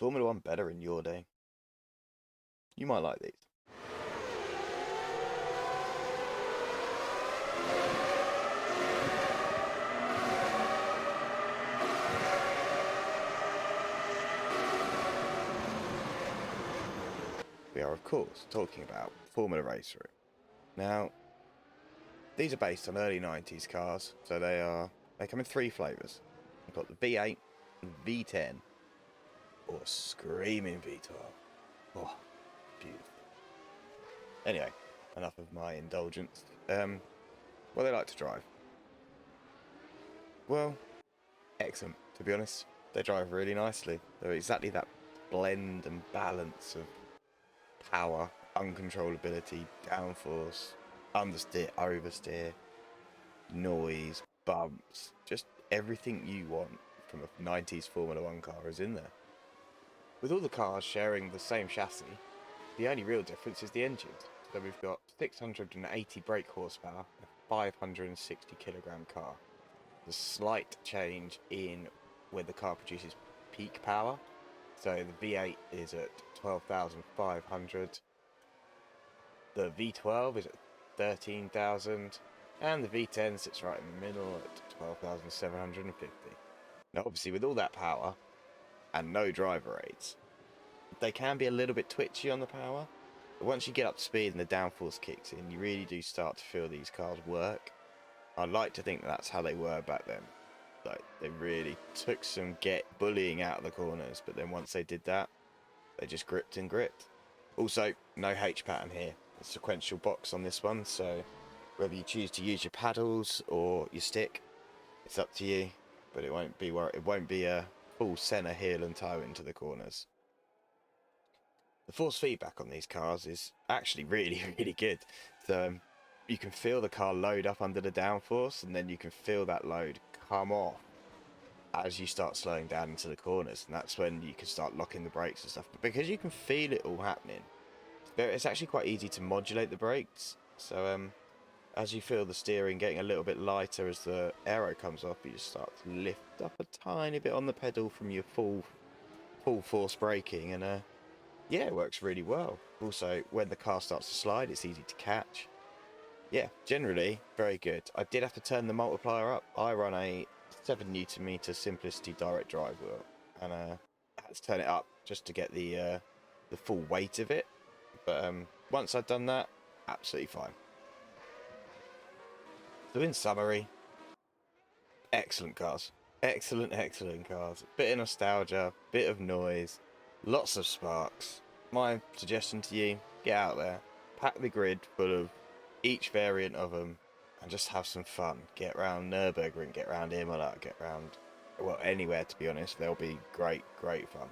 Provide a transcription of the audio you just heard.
Formula One better in your day? You might like these. We are, of course, talking about Formula Raceroom. Now, these are based on early 90s cars, so they come in three flavours. We've got the V8, V10, or screaming V12. Oh, beautiful. Anyway, enough of my indulgence. What they like to drive? Well, excellent, to be honest. They drive really nicely. They're exactly that blend and balance of power, uncontrollability, downforce, understeer, oversteer, noise, bumps, just everything you want from a 90s Formula One car is in there. With all the cars sharing the same chassis, the only real difference is the engines. So we've got 680 brake horsepower, a 560 kilogram car. The slight change in where the car produces peak power. So the V8 is at 12,500, the V12 is at 13,000, and the V10 sits right in the middle at 12,750. Now obviously with all that power, and no driver aids, they can be a little bit twitchy on the power, but once you get up to speed and the downforce kicks in, you really do start to feel these cars work. I like to think that's how they were back then. Like, they really took some bullying out of the corners, but then once they did that, they just gripped and gripped. Also, no H pattern here. A sequential box on this one, so whether you choose to use your paddles or your stick, it's up to you. But it won't be a full centre heel and toe into the corners. The force feedback on these cars is actually really, really good. So you can feel the car load up under the downforce, and then you can feel that load come off as you start slowing down into the corners, and that's when you can start locking the brakes and stuff. But because you can feel it all happening, it's actually quite easy to modulate the brakes. So as you feel the steering getting a little bit lighter as the aero comes off, you just start to lift up a tiny bit on the pedal from your full force braking, and yeah, it works really well. Also, when the car starts to slide, it's easy to catch. Yeah, generally very good. I did have to turn the multiplier up. I run a 7 Newton meter Simplicity direct drive wheel, and I had to turn it up just to get the full weight of it. But once I'd done that, absolutely fine. So in summary, excellent cars. Excellent cars. Bit of nostalgia, bit of noise, lots of sparks. My suggestion to you, get out there, pack the grid full of each variant of them, and just have some fun. Get around Nürburgring, get around Imola, get around, well, anywhere to be honest. They'll be great fun.